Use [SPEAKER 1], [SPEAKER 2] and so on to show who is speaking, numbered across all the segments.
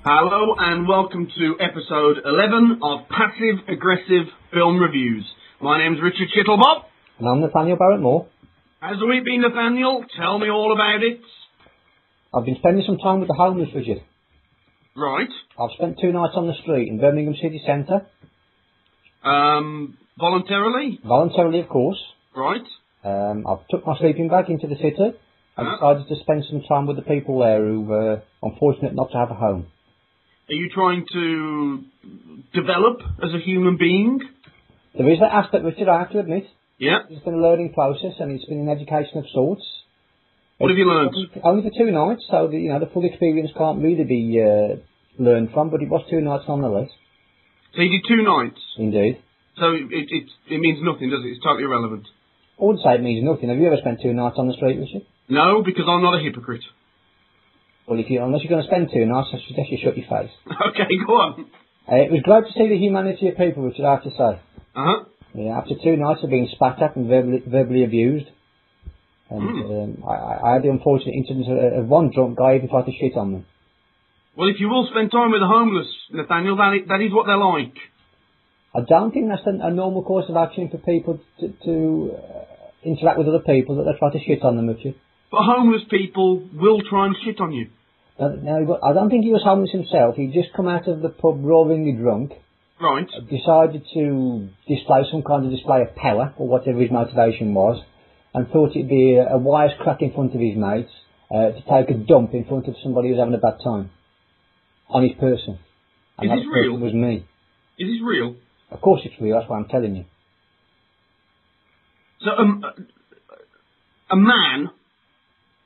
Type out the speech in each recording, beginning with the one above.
[SPEAKER 1] Hello and welcome to episode 11 of Passive Aggressive Film Reviews. My name's Richard Shittlebob.
[SPEAKER 2] And I'm Nathaniel Barrett Moore.
[SPEAKER 1] How's the week been, Nathaniel? Tell me all about it.
[SPEAKER 2] I've been spending some time with the homeless, Richard.
[SPEAKER 1] Right.
[SPEAKER 2] I've spent 2 nights on the street in Birmingham city centre.
[SPEAKER 1] Voluntarily?
[SPEAKER 2] Voluntarily, of course.
[SPEAKER 1] Right.
[SPEAKER 2] I've took my sleeping bag into the city and decided to spend some time with the people there who were unfortunate not to have a home.
[SPEAKER 1] Are you trying to develop as a human being?
[SPEAKER 2] There is that aspect, Richard, I have to admit.
[SPEAKER 1] Yeah.
[SPEAKER 2] It's been a learning process and it's been an education of sorts.
[SPEAKER 1] What have you learned?
[SPEAKER 2] Only for 2 nights, so the full experience can't really be learned from, but it was 2 nights nonetheless.
[SPEAKER 1] So you did 2 nights?
[SPEAKER 2] Indeed.
[SPEAKER 1] So it means nothing, does it? It's totally irrelevant.
[SPEAKER 2] I wouldn't say it means nothing. Have you ever spent 2 nights on the street, Richard?
[SPEAKER 1] No, because I'm not a hypocrite.
[SPEAKER 2] Well, unless you're going to spend 2 nights, I suggest you shut your face.
[SPEAKER 1] Okay, go on.
[SPEAKER 2] It was great to see the humanity of people, which I have to say.
[SPEAKER 1] Uh-huh.
[SPEAKER 2] Yeah, after 2 nights of being spat at and verbally abused. And I had the unfortunate incident of one drunk guy even tried to shit on them.
[SPEAKER 1] Well, if you will spend time with the homeless, Nathaniel, that is what they're like.
[SPEAKER 2] I don't think that's a normal course of action for people to interact with other people, that they try to shit on them, Richard.
[SPEAKER 1] But homeless people will try and shit on you.
[SPEAKER 2] No, I don't think he was homeless himself. He'd just come out of the pub roaringly drunk.
[SPEAKER 1] Right.
[SPEAKER 2] Decided to display some kind of display of power, or whatever his motivation was, and thought it'd be a wise crack in front of his mates to take a dump in front of somebody who's having a bad time. On his person. And
[SPEAKER 1] is this real?
[SPEAKER 2] Person was me.
[SPEAKER 1] Is this real?
[SPEAKER 2] Of course it's real, that's why I'm telling you.
[SPEAKER 1] So, a man...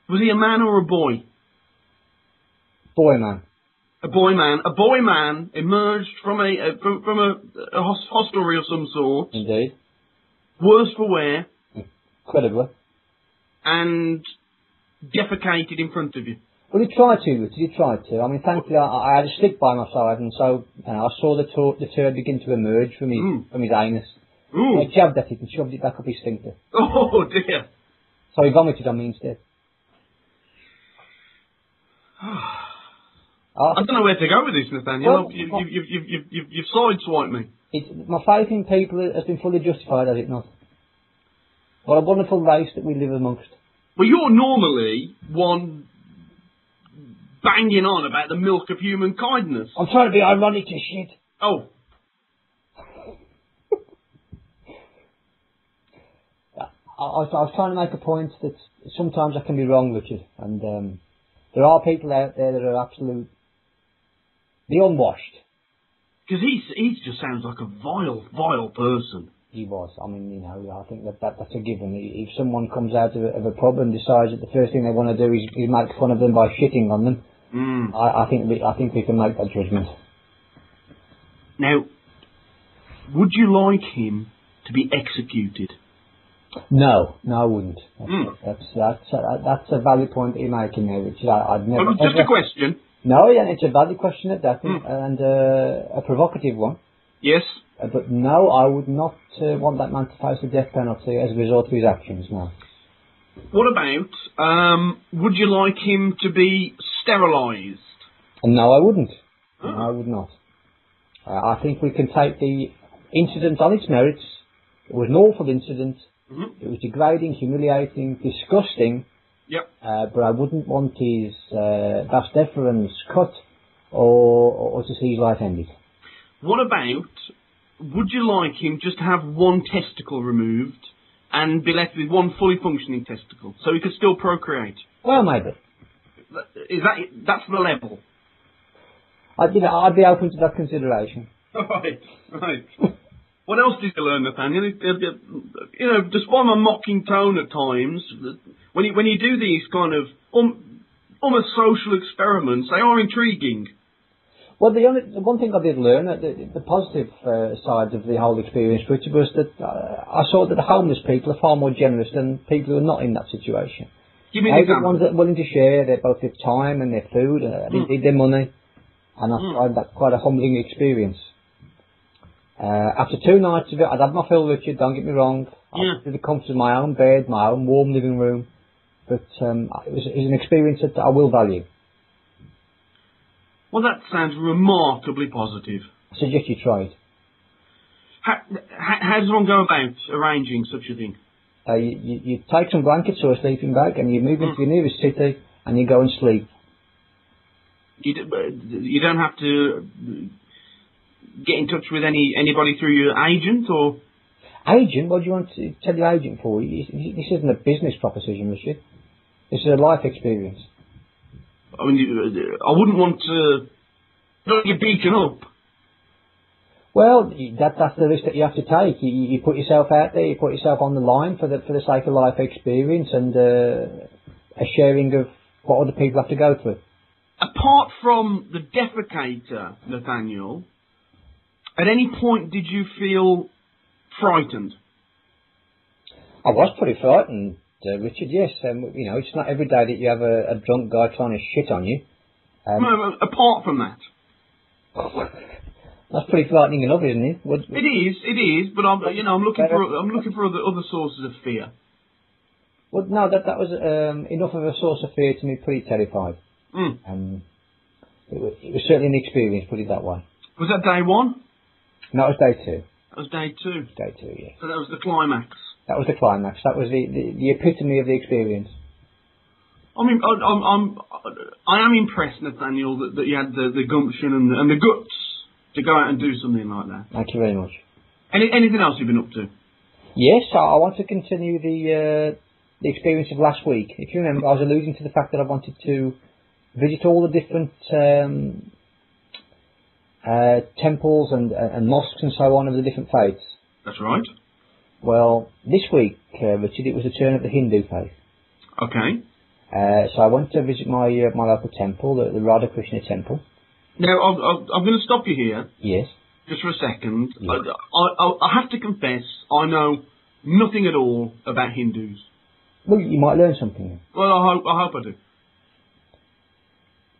[SPEAKER 1] Was he a man or a boy?
[SPEAKER 2] Boy man.
[SPEAKER 1] A boy man. A boy man emerged from a hostelry of some sort.
[SPEAKER 2] Indeed.
[SPEAKER 1] Worse for wear.
[SPEAKER 2] Incredibly.
[SPEAKER 1] And defecated in front of you.
[SPEAKER 2] Well, he tried to, Richard. He tried to. I mean, thankfully, I had a stick by my side, and so I saw the turd begin to emerge from his anus.
[SPEAKER 1] Ooh.
[SPEAKER 2] I jabbed at it and shoved it back up his sphincter.
[SPEAKER 1] Oh dear.
[SPEAKER 2] So he vomited on me instead.
[SPEAKER 1] I don't know where to go with this, Nathaniel. Well, you've sideswiped me.
[SPEAKER 2] My faith in people has been fully justified, has it not? What a wonderful race that we live amongst.
[SPEAKER 1] Well, you're normally one banging on about the milk of human kindness.
[SPEAKER 2] I'm trying to be ironic as shit.
[SPEAKER 1] Oh.
[SPEAKER 2] I was trying to make a point that sometimes I can be wrong, Richard, and there are people out there that are absolute, the unwashed.
[SPEAKER 1] Because he just sounds like a vile person. He
[SPEAKER 2] was. I mean, I think that's a given. If someone comes out of a pub and decides that the first thing they want to do is make fun of them by shitting on them, I think we can make that judgment.
[SPEAKER 1] Now, would you like him to be executed?
[SPEAKER 2] No, I wouldn't. That's a valid point that you're making there, Richard. I'd never.
[SPEAKER 1] Well, just a question.
[SPEAKER 2] No, yeah, it's a valid question at that, and a provocative one.
[SPEAKER 1] Yes.
[SPEAKER 2] But no, I would not want that man to face the death penalty as a result of his actions. No.
[SPEAKER 1] What about? Would you like him to be sterilised?
[SPEAKER 2] No, I wouldn't. No, I would not. I think we can take the incident on its merits. It was an awful incident. It was degrading, humiliating, disgusting.
[SPEAKER 1] Yep.
[SPEAKER 2] But I wouldn't want his vas deferens cut or to see his life ended.
[SPEAKER 1] What about, would you like him just to have one testicle removed and be left with one fully functioning testicle so he could still procreate?
[SPEAKER 2] Well, maybe.
[SPEAKER 1] That's the level?
[SPEAKER 2] I'd be open to that consideration.
[SPEAKER 1] Right. What else did you learn, Nathaniel? Despite my mocking tone at times, when you do these kind of almost social experiments, they are intriguing.
[SPEAKER 2] Well, the one thing I did learn, the positive side of the whole experience, Richard, was that I saw that the homeless people are far more generous than people who are not in that situation.
[SPEAKER 1] Give me an example.
[SPEAKER 2] The ones that are willing to share both their time and their food, and their money. and I find that quite a humbling experience. After 2 nights of it, I'd had my fill, Richard, don't get me wrong. I did the comfort of my own bed, my own warm living room, but it was an experience that I will value.
[SPEAKER 1] Well, that sounds remarkably positive.
[SPEAKER 2] I suggest you try it.
[SPEAKER 1] How does one go about arranging such a thing?
[SPEAKER 2] You take some blankets or a sleeping bag and you move into your nearest city and you go and sleep.
[SPEAKER 1] You don't have to get in touch with anybody through your agent, or?
[SPEAKER 2] Agent? What do you want to tell your agent for? This isn't a business proposition, Richard. This is a life experience.
[SPEAKER 1] I mean, I wouldn't want to get beaten up.
[SPEAKER 2] Well, that's the risk that you have to take. You put yourself out there, you put yourself on the line for the sake of life experience and a sharing of what other people have to go through.
[SPEAKER 1] Apart from the defecator, Nathaniel, at any point did you feel frightened?
[SPEAKER 2] I was pretty frightened, Richard, yes. It's not every day that you have a drunk guy trying to shit on you.
[SPEAKER 1] No, apart from that.
[SPEAKER 2] That's pretty frightening enough, isn't it?
[SPEAKER 1] It is, but I'm looking for other sources of fear.
[SPEAKER 2] Well, no, that was enough of a source of fear to me, pretty terrified. It was certainly an experience, put it that way.
[SPEAKER 1] Was that day 1?
[SPEAKER 2] No, it was day 2.
[SPEAKER 1] That was day 2?
[SPEAKER 2] Day 2, yeah.
[SPEAKER 1] So that was the climax?
[SPEAKER 2] That was the climax. That was the epitome of the experience.
[SPEAKER 1] I mean, I am impressed, Nathaniel, that you had the gumption and the guts to go out and do something like that.
[SPEAKER 2] Thank you very much.
[SPEAKER 1] Anything else you've been up to?
[SPEAKER 2] Yes, I want to continue the experience of last week. If you remember, I was alluding to the fact that I wanted to visit all the different temples and mosques and so on of the different faiths. That's
[SPEAKER 1] right.
[SPEAKER 2] Well, this week, Richard, it was the turn of the Hindu faith.
[SPEAKER 1] Okay.
[SPEAKER 2] So I went to visit my local temple, the Radha Krishna temple.
[SPEAKER 1] Now, I'm going to stop you here.
[SPEAKER 2] Yes.
[SPEAKER 1] Just for a second.
[SPEAKER 2] Yes.
[SPEAKER 1] I have to confess, I know nothing at all about Hindus.
[SPEAKER 2] Well, you might learn something.
[SPEAKER 1] Well, I hope I do.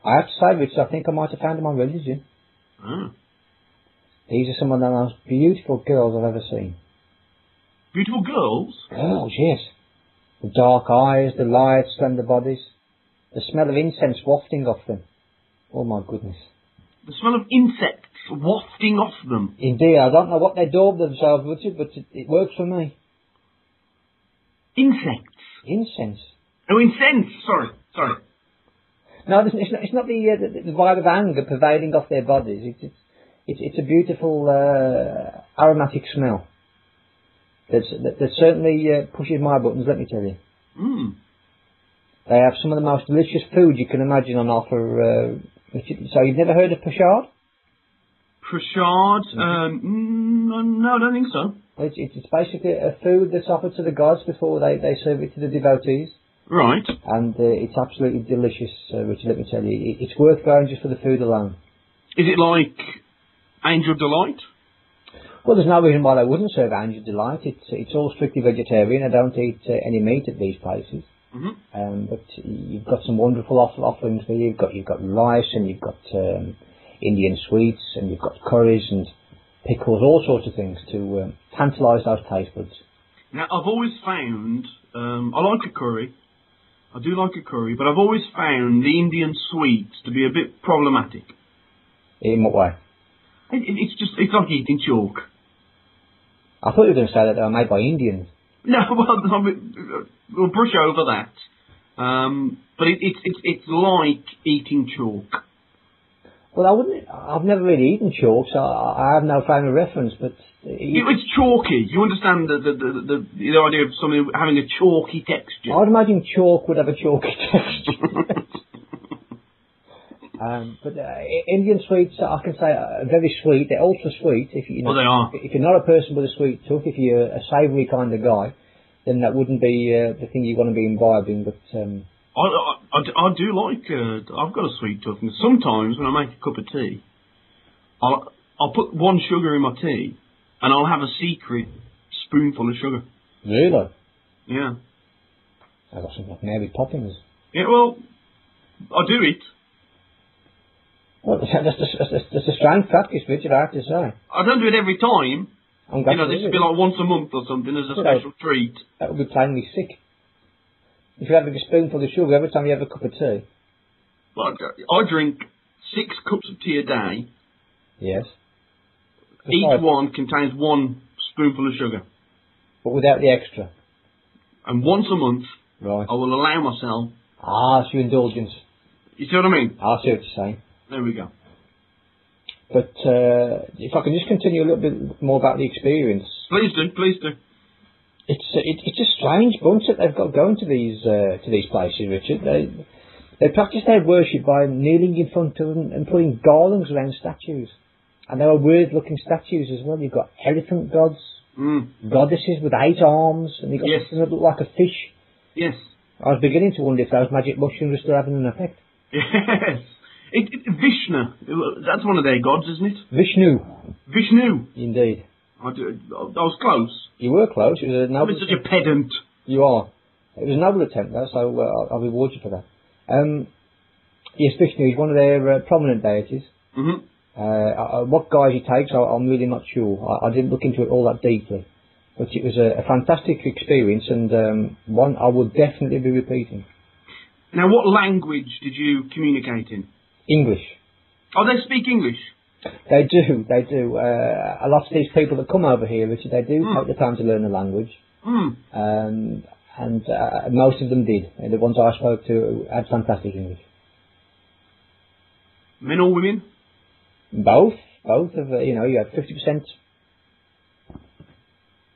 [SPEAKER 2] I have to say, Richard, I think I might have found my religion.
[SPEAKER 1] Ah.
[SPEAKER 2] These are some of the most beautiful girls I've ever seen.
[SPEAKER 1] Beautiful girls?
[SPEAKER 2] Girls, yes. The dark eyes, the lithe, slender bodies, the smell of incense wafting off them. Oh my goodness.
[SPEAKER 1] The smell of insects wafting off them?
[SPEAKER 2] Indeed, I don't know what they daub themselves with, but it works for me.
[SPEAKER 1] Insects?
[SPEAKER 2] Incense.
[SPEAKER 1] Oh, incense! Sorry.
[SPEAKER 2] No, it's not the vibe of anger pervading off their bodies. It's a beautiful aromatic smell that certainly pushes my buttons, let me tell you. They have some of the most delicious food you can imagine on offer. So you've never heard of prasad?
[SPEAKER 1] Prasad? No, I don't think so.
[SPEAKER 2] It's basically a food that's offered to the gods before they serve it to the devotees.
[SPEAKER 1] Right.
[SPEAKER 2] And it's absolutely delicious, Richard, let me tell you. It's worth going just for the food alone.
[SPEAKER 1] Is it like Angel Delight?
[SPEAKER 2] Well, there's no reason why they wouldn't serve Angel Delight. It's all strictly vegetarian. I don't eat any meat at these places. But you've got some wonderful offerings there. You've got rice, and you've got Indian sweets, and you've got curries and pickles, all sorts of things to tantalise those taste buds.
[SPEAKER 1] Now, I've always found, I like a curry. I do like a curry, but I've always found the Indian sweets to be a bit problematic.
[SPEAKER 2] In what way?
[SPEAKER 1] It's like eating chalk.
[SPEAKER 2] I thought you were going to say that they were made by Indians.
[SPEAKER 1] No, well, we'll brush over that. But it's like eating chalk.
[SPEAKER 2] Well, I've never really eaten chalk, so I have no frame of reference, but...
[SPEAKER 1] It's chalky. You understand the idea of something having a chalky texture?
[SPEAKER 2] I'd imagine chalk would have a chalky texture. But Indian sweets, I can say, are very sweet. They're ultra sweet.
[SPEAKER 1] Well, they are.
[SPEAKER 2] If you're not a person with a sweet tooth, if you're a savoury kind of guy, then that wouldn't be the thing you want to be imbibing. But
[SPEAKER 1] I do like. I've got a sweet tooth, and sometimes when I make a cup of tea, I'll put one sugar in my tea, and I'll have a secret spoonful of sugar.
[SPEAKER 2] Really?
[SPEAKER 1] Yeah.
[SPEAKER 2] I've got some like Mary Poppins.
[SPEAKER 1] Yeah, well, I do it.
[SPEAKER 2] Well, that's a strange practice, Richard, I have to say.
[SPEAKER 1] I don't do it every time.
[SPEAKER 2] I'm glad
[SPEAKER 1] This would be like once a month or something as a special treat.
[SPEAKER 2] That would be plainly sick. If you're having a spoonful of sugar every time you have a cup of tea.
[SPEAKER 1] Well, I drink 6 cups of tea a day.
[SPEAKER 2] Yes.
[SPEAKER 1] Each one contains 1 spoonful of sugar.
[SPEAKER 2] But without the extra.
[SPEAKER 1] And once a month,
[SPEAKER 2] right,
[SPEAKER 1] I will allow myself...
[SPEAKER 2] it's your indulgence.
[SPEAKER 1] You see what I mean?
[SPEAKER 2] I see what you're saying.
[SPEAKER 1] There we go.
[SPEAKER 2] But if I can just continue a little bit more about the experience.
[SPEAKER 1] Please do.
[SPEAKER 2] It's a strange bunch that they've got going to these places, Richard. They practice their worship by kneeling in front of them and putting garlands around statues. And they are weird-looking statues as well. You've got elephant gods, goddesses with 8 arms, and you've got something that look like a fish.
[SPEAKER 1] Yes.
[SPEAKER 2] I was beginning to wonder if those magic mushrooms were still having an effect.
[SPEAKER 1] Yes. Vishnu. That's one of their gods, isn't it?
[SPEAKER 2] Vishnu. Indeed.
[SPEAKER 1] I was close.
[SPEAKER 2] You were close. It was a noble.
[SPEAKER 1] I'm such a pedant.
[SPEAKER 2] You are. It was a noble attempt, though, so I'll reward you for that. Yes, Vishnu is one of their prominent deities. Mm-hmm. What guise he takes, I'm really not sure. I didn't look into it all that deeply. But it was a fantastic experience, and one I would definitely be repeating.
[SPEAKER 1] Now, what language did you communicate in?
[SPEAKER 2] English.
[SPEAKER 1] Oh, they speak English?
[SPEAKER 2] They do. A lot of these people that come over here, Richard, they do take the time to learn the language. And most of them did. And the ones I spoke to had fantastic English.
[SPEAKER 1] Men or women?
[SPEAKER 2] Both. You had 50%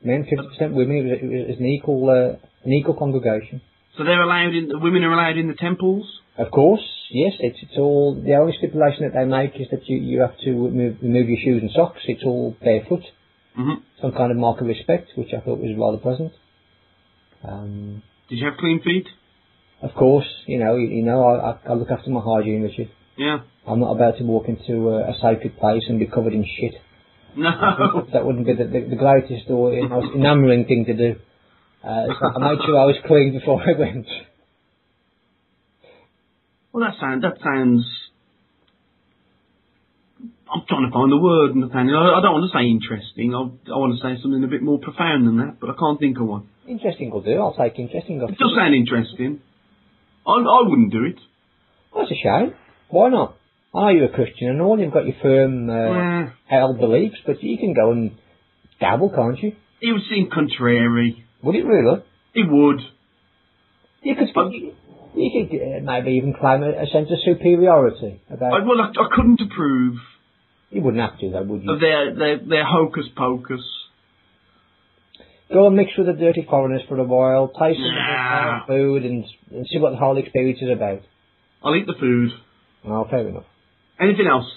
[SPEAKER 2] men, 50% women. It was an equal congregation.
[SPEAKER 1] So the women are allowed in the temples?
[SPEAKER 2] Of course, yes. It's all, the only stipulation that they make is that you have to remove your shoes and socks. It's all barefoot. Mm-hmm. Some kind of mark of respect, which I thought was rather pleasant.
[SPEAKER 1] Did you have clean feet?
[SPEAKER 2] Of course, I look after my hygiene, Richard.
[SPEAKER 1] Yeah.
[SPEAKER 2] I'm not about to walk into a sacred place and be covered in shit.
[SPEAKER 1] No.
[SPEAKER 2] That wouldn't be the greatest or most enamouring thing to do. So I made sure I was clean before I went.
[SPEAKER 1] Well, that sounds... I'm trying to find the word, Nathaniel. I don't want to say interesting. I want to say something a bit more profound than that, but I can't think of one.
[SPEAKER 2] Interesting will do. I'll take interesting.
[SPEAKER 1] It does sound interesting. I wouldn't do it.
[SPEAKER 2] Well, that's a shame. Why not? I know you're a Christian and all. You've got your firm held beliefs, but you can go and dabble, can't you?
[SPEAKER 1] It would seem contrary.
[SPEAKER 2] Would it really?
[SPEAKER 1] It would.
[SPEAKER 2] You could maybe even claim a sense of superiority.
[SPEAKER 1] I couldn't approve.
[SPEAKER 2] You wouldn't have to, though, would you?
[SPEAKER 1] Of their hocus pocus.
[SPEAKER 2] Go and mix with the dirty foreigners for a while, taste some food, and see what the whole experience is about.
[SPEAKER 1] I'll eat the food.
[SPEAKER 2] Oh, fair enough.
[SPEAKER 1] Anything else?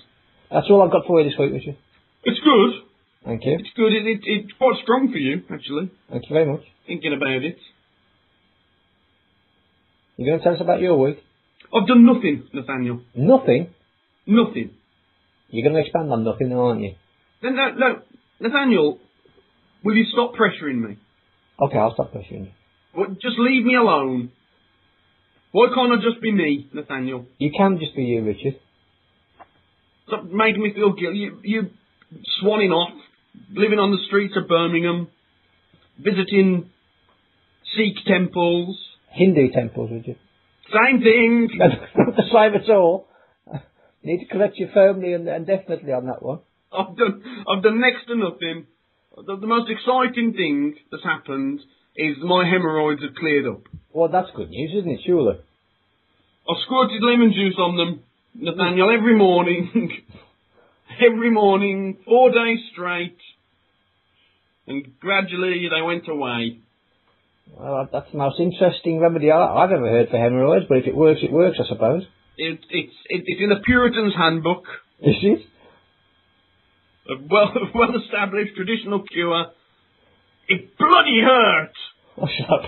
[SPEAKER 2] That's all I've got for you this week, Richard.
[SPEAKER 1] It's good.
[SPEAKER 2] Thank you.
[SPEAKER 1] It's good. It's quite strong for you, actually.
[SPEAKER 2] Thank you very much.
[SPEAKER 1] Thinking about it.
[SPEAKER 2] You going to tell us about your week?
[SPEAKER 1] I've done nothing, Nathaniel.
[SPEAKER 2] Nothing?
[SPEAKER 1] Nothing.
[SPEAKER 2] You're going to expand on nothing, aren't you?
[SPEAKER 1] No, Nathaniel, will you stop pressuring me?
[SPEAKER 2] Okay, I'll stop pressuring you.
[SPEAKER 1] Well, just leave me alone. Why can't I just be me, Nathaniel?
[SPEAKER 2] You can just be you, Richard.
[SPEAKER 1] Stop making me feel guilty. You swanning off, living on the streets of Birmingham, visiting Sikh temples. Hindu
[SPEAKER 2] temples, Richard.
[SPEAKER 1] Same thing.
[SPEAKER 2] Not the same at all. You need to correct you firmly and definitely on that one.
[SPEAKER 1] I've done next to nothing. The most exciting thing that's happened is my hemorrhoids have cleared up.
[SPEAKER 2] Well, that's good news, isn't it, surely?
[SPEAKER 1] I squirted lemon juice on them, Nathaniel, every morning. Every morning, 4 days straight. And gradually they went away.
[SPEAKER 2] Well, that's the most interesting remedy I've ever heard for hemorrhoids, but if it works, I suppose.
[SPEAKER 1] It's in the Puritan's handbook.
[SPEAKER 2] Is it?
[SPEAKER 1] A well-established traditional cure. It bloody hurt!
[SPEAKER 2] Oh, shut up.